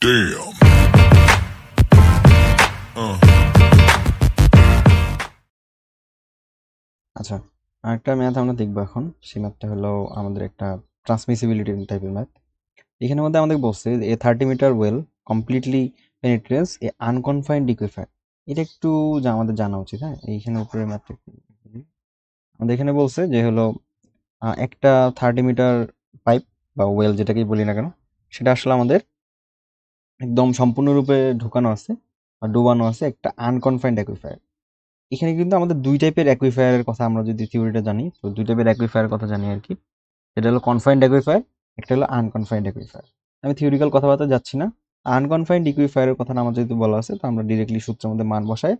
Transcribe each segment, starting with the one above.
Damn. আচ্ছা, আরেকটা math আমরা দেখবো এখন। সেই ম্যাথটা হলো আমাদের একটা ট্রান্সমিসিবিলিটি টাইপের ম্যাথ। এখানের মধ্যে আমাদের বলছে এ 30 মিটার ওয়েল কমপ্লিটলি পেনিট্রেটস এ আনকনফাইন্ড ইকুইফায়ার। এটা একটু আমাদের জানা উচিত। হ্যাঁ, এইখানে উপরে ম্যাথটা আমাদের এখানে বলছে যে হলো একটা 30 মিটার পাইপ বা ওয়েল যেটাকেই বলি না কেন, সেটা আসলে আমাদের একদম সম্পূর্ণরূপে ঢুকানো আছে বা ডুবানো আছে একটা আনকনফাইন্ড অ্যাকুইফায়ার। এখানে কিন্তু আমাদের দুই টাইপের অ্যাকুইফায়ারের কথা আমরা যদি থিওরিটা জানি, তো দুই টাইপের অ্যাকুইফায়ারের কথা জানি আর কি। এটা হলো কনফাইন্ড অ্যাকুইফায়ার, একটা হলো আনকনফাইন্ড অ্যাকুইফায়ার। আমি থিওরিক্যাল কথাবার্তা যাচ্ছি না। আনকনফাইন্ড ইকুইফায়ারের কথা আমার যেহেতু বলা আছে, তো আমরা ডিরেক্টলি সূত্রের মধ্যে মান বসায়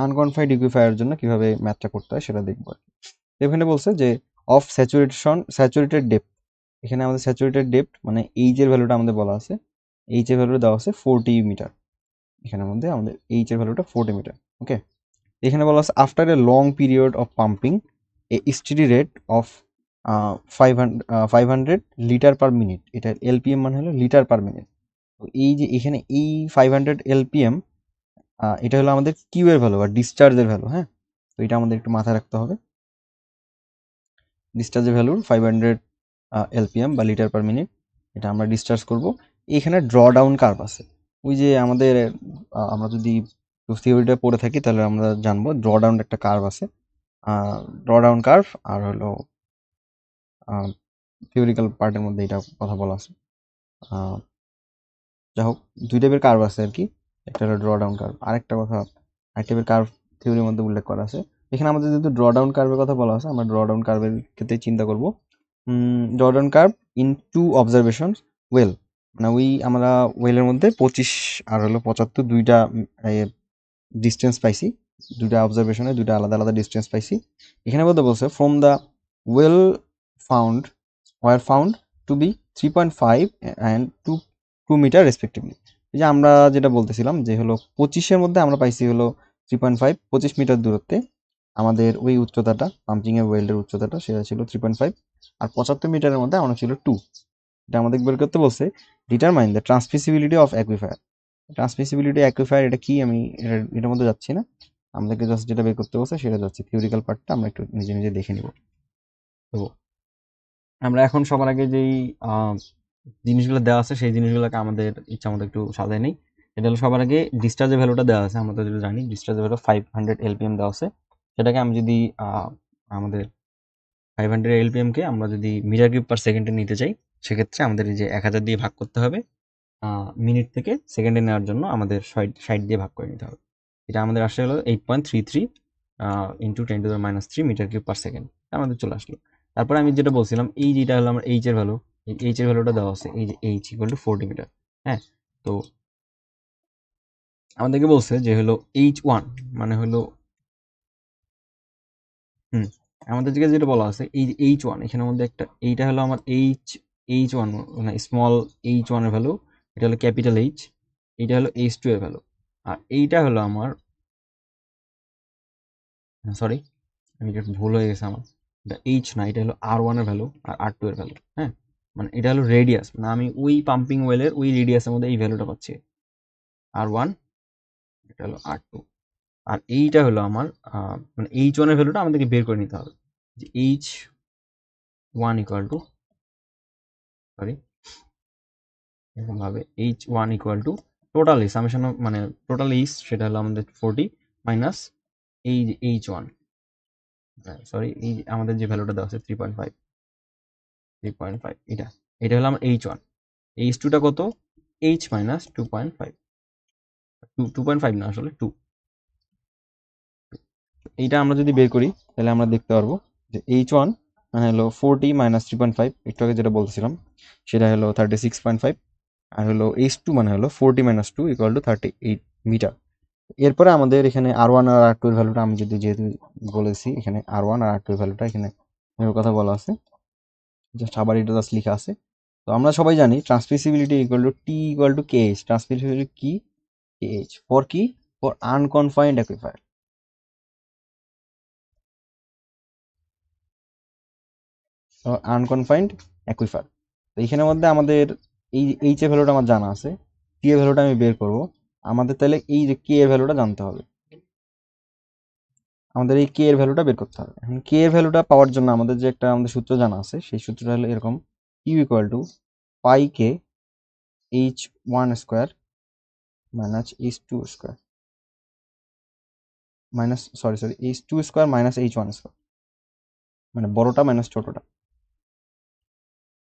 আনকনফাইন্ড ইকুইফায়ারের জন্য কিভাবে ম্যাথটা করতে হয় সেটা দেখবো আর কি। তো এখানে বলছে যে অফ স্যাচুরেটেড ডেপথ। এখানে আমাদের স্যাচুরেটেড ডেপথ মানে এইচ এর ভ্যালুটা আমাদের বলা আছে। এইচ এর ভ্যালুটা দেওয়া আছে 40 মিটার। এখানের মধ্যে আমাদের এইচ এর ভ্যালুটা 40 মিটার। ওকে, এখানে বলা আছে after a long period of pumping A steady rate of 500 litre per minute. এটা এলপিএম মানে হলো লিটার পার মিনিট। তো এই যে এখানে এই 500 এলপিএম, এটা হলো আমাদের কিউ এর ভ্যালু বা ডিসচার্জের ভ্যালু। হ্যাঁ, তো এটা আমাদের একটু মাথায় রাখতে হবে। ডিসচার্জের ভ্যালু 500 এলপিএম বা লিটার পার মিনিট, এটা আমরা ডিসচার্জ করব। এখানে ড্র ডাউন কার্ভ আছে। ওই যে আমাদের আমরা যদি থিওরিটা পড়ে থাকি তাহলে আমরা জানবো ড্র ডাউন একটা কার্ভ আছে। ড্র ডাউন কার্ভ আর হলো থিওরিক্যাল পার্টের মধ্যে এটা কথা বলা আছে। যাই হোক, দুই টাইপের কার্ভ আছে আর কি। একটা হলো ড্র ডাউন কার্ভ, আরেকটা কথা আরেক টাইপের কার্ভ থিওরির মধ্যে উল্লেখ করা আছে। এখানে আমাদের যেহেতু ড্র ডাউন কার্ভের কথা বলা আছে, আমরা ড্র ডাউন কার্ভের ক্ষেত্রে চিন্তা করব। Draw down curve into observation well, মানে ওই আমরা ওয়েলের মধ্যে 25 আর হলো 75 দুইটা ডিস্টেন্স পাইছি। দুইটা অবজারভেশনে দুইটা আলাদা আলাদা ডিস্টেন্স পাইছি। এখানে বলছে from the well found found to be 3.5 and 2 meter respectively. এই যে আমরা যেটা বলতেছিলাম যে হলো 25-এর মধ্যে আমরা পাইছি হলো 3.5, 25 মিটার দূরত্বে আমাদের ওই উচ্চতাটা, পাম্পিং এর ওয়েল্ডের উচ্চতাটা সেটা ছিল 3.5। আর 75 মিটারের মধ্যে আমরা ছিল 2। এটা আমাদের বের করতে বলছে determine the transmissibility of অ্যাকুইফায়ার। Transmissibility অ্যাকুইফায়ার এটা কি, আমি এটার মধ্যে যাচ্ছি না। আমাদেরকে জাস্ট যেটা বের করতে বলছে সেটা যাচ্ছে, থিওরিক্যাল পার্টটা আমরা একটু নিজে নিজে দেখে নিব। তো আমরা এখন সবার আগে যেই জিনিসগুলো দেওয়া আছে সেই জিনিসগুলোকে আমাদের ইচ্ছা মতো একটু সাজাই নেই। এটা হলো সবার আগে ডিসচার্জের ভ্যালুটা দেওয়া আছে, আমরা তো যেটা জানি ডিসচার্জের ভ্যালু 500 এলপিএম দেওয়া আছে। সেটাকে আমি যদি আমাদের 500 এলপিএমকে আমরা যদি মিটার কিউব পার সেকেন্ডে নিতে চাই, সেক্ষেত্রে আমাদের এই যে 1000 দিয়ে ভাগ করতে হবে। মিনিট থেকে সেকেন্ডে নেওয়ার জন্য আমাদের 60 দিয়ে ভাগ করে নিতে হবে। এটা আমাদের আসলে হলো 8.33 into 10⁻³ meter cube per second আমাদের চলে আসলো। তারপরে আমি যেটা বলছিলাম, এই যেটা হলো আমার এইচ এর ভ্যালু, এই এইচ এর ভ্যালুটা দেওয়া আছে, এই যে এইচ ইকুয়াল টু 40 মিটার। হ্যাঁ, তো আমাদেরকে বলছে যে হলো H1 মানে হলো হুম আমাদের দিকে যেটা বলা আছে এই যে H1, এখানের মধ্যে একটা এইটা হলো আমার H1 মানে স্মল H1 এর ভ্যালু, এটা হলো ক্যাপিটাল H, এটা হলো H2 এর ভ্যালু। আর এইটা হলো আমার সরি, আমি এটা ভুল হয়ে গেছে আমার, এটা এইচ না, এটা হলো R1 এর ভ্যালু আর R2 এর ভ্যালু। হ্যাঁ, মানে এটা হলো রেডিয়াস, মানে আমি ওই পাম্পিং ওয়েলের ওই রেডিয়াসের মধ্যে এই ভ্যালুটা পাচ্ছি, R1, এটা হলো R2। আর এইটা হলো আমার মানে H1 এর ভ্যালুটা আমাদেরকে বের করে নিতে হবে, যে H1 ইকুয়াল টু সরি এরকম ভাবে H1 equal to total summation মানে টোটাল এইচ, সেটা হলো আমাদের 40 মাইনাস এই যে H1, সরি এই আমাদের যে ভ্যালুটা দেওয়া আছে 3.5, এটা এটা হলো আমার H1। H2টা কত, H মাইনাস 2.5, 2.5 না আসলে 2। এইটা আমরা যদি বের করি তাহলে আমরা দেখতে পারবো যে H1 মানে হলো 40 মাইনাস 3.5, একটু আগে যেটা বলছিলাম সেটা হলো 36.5। আর হলো H2 মানে হলো 40 মাইনাস 2 ইকুয়াল টু 38 মিটার। এরপরে আমাদের এখানে R1 আর R2 এর ভ্যালুটা আমি যদি যেহেতু বলেছি এখানে R1 আর R2 এর ভ্যালুটা এখানে এর কথা বলা আছে, জাস্ট আবার এটা জাস্ট লেখা আছে। তো আমরা সবাই জানি transmissibility equal to T equal to KH. Transmissibility কি, কেএইচ ফর কি, for unconfined aquifer. Unconfined aquifer. তো এইখানের মধ্যে আমাদের এই এইচ এর ভ্যালুটা আমার জানা আছে, টি এর ভ্যালুটা আমি বের করব, আমাদের তাহলে এই যে কে এর ভ্যালুটা জানতে হবে, আমাদের এই কে এর ভ্যালুটা বের করতে হবে। এখন কে এর ভ্যালুটা পাওয়ার জন্য আমাদের যে একটা আমাদের সূত্র জানা আছে, সেই সূত্রটা হলো এরকম, Q equal to pi K H one square minus H two square minus sorry H two square minus H one square, মানে বড়টা মাইনাস ছোটটা,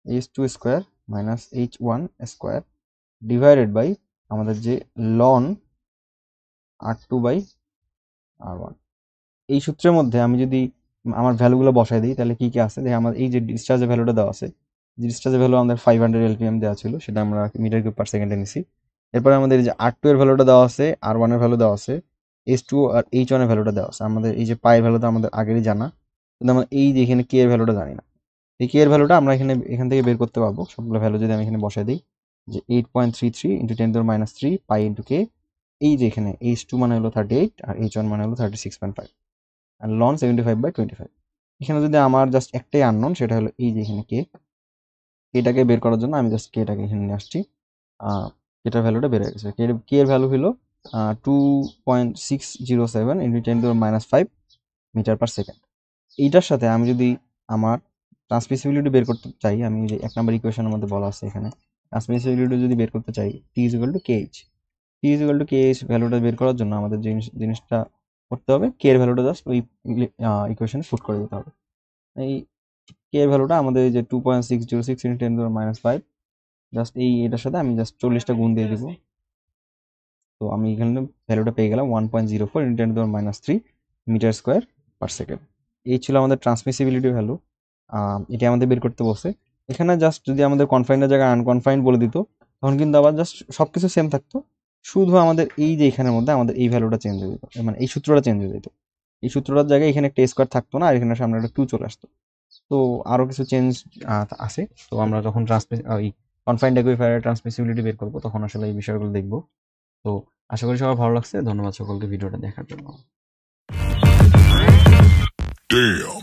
H two square minus H one square divided by আমাদের যে ln R two by R one. এই সূত্রের মধ্যে আমি যদি আমার ভ্যালুগুলো বসাই দিই তাহলে কি কি আছে, দেখে আমার এই যে ডিসচার্জের ভ্যালুটা দেওয়া আছে, ডিসচার্জের ভ্যালু আমাদের 500 এলপিএম দেওয়া ছিল, সেটা আমরা মিটার কিউব পার সেকেন্ডে নিছি। এরপরে আমাদের এই যে আর টু এর ভ্যালুটা দেওয়া আছে, আর ওয়ান এর ভ্যালু দেওয়া আছে, এইচ টু আর এইচ ওয়ান এর ভ্যালুটা দেওয়া আছে। আমাদের এই যে পায়ের ভ্যালুটা আমাদের আগেরই জানা, কিন্তু আমরা এই যে এখানে কে এর ভ্যালুটা জানি না। এই কে এর ভ্যালুটা আমরা এখান থেকে বের করতে পারবো। সবগুলো ভ্যালু যদি আমি এখানে বসাই দিই, যে 8.33 ইন্টু 10⁻³ পাই ইন্টু কে, এই যে এখানে এইচ টু মানে হলো 38 আর এইচ ওয়ান মানে হলো 36.5 আর লন 75/25। এখানে যদি আমার জাস্ট একটাই আননোন, সেটা হলো এই যে এখানে কে, এটাকে বের করার জন্য আমি জাস্ট কেটাকে এখানে নিয়ে আসছি, এটার ভ্যালুটা বেড়ে গেছে। কে এর ভ্যালু হলো 2.607 ইন্টু 10⁻5 মিটার পার সেকেন্ড। এইটার সাথে আমি যদি আমার ট্রান্সমিসিবিলিটি বের করতে চাই, আমি যে 1 নম্বর ইকুয়েশনের মধ্যে বলা আছে এখানে, ট্রান্সমিসিবিলিটি যদি বের করতে চাই, T is equal to KH, T is equal to KH ভ্যালুটা বের করার জন্য আমাদের যে জিনিসটা করতে হবে, কে এর ভ্যালুটা জাস্ট ওই ইকুয়েশনে পুট করে দিতে হবে। এই কে এর ভ্যালুটা আমাদের এই যে 2.606 ইন্টু 10⁻5, জাস্ট এটার সাথে আমি জাস্ট 40টা গুণ দিয়ে দিব। তো আমি এখানে ভ্যালুটা পেয়ে গেলাম 1.04 into 10⁻³ meter square per second. এই ছিল আমাদের ট্রান্সমিসিবিলিটি ভ্যালু, এটা আমাদের বের করতে বসে। এখানে জাস্ট যদি আমাদের কনফাইনের জায়গায় আনকনফাইন্ড বলে দিত, তখন কিন্তু আবার জাস্ট সব কিছু সেম থাকতো, শুধু আমাদের এই যে এখানের মধ্যে আমাদের এই ভ্যালুটা চেঞ্জ হয়ে যেত, মানে এই সূত্রটা চেঞ্জ হয়ে যেত। এই সূত্রটার জায়গায় এখানে একটা স্কোয়ার থাকতো না, আর এখানে সামনে একটা 2 চলে আসতো। তো আরও কিছু চেঞ্জ আছে। তো আমরা যখন কনফাইন্ড অ্যাকুইফায়ারের ট্রান্সমিসিবিলিটি বের করবো, তখন আসলে এই বিষয়গুলো দেখবো। তো আশা করি সবার ভালো লাগছে। ধন্যবাদ সকলকে ভিডিওটা দেখার জন্য। Damn.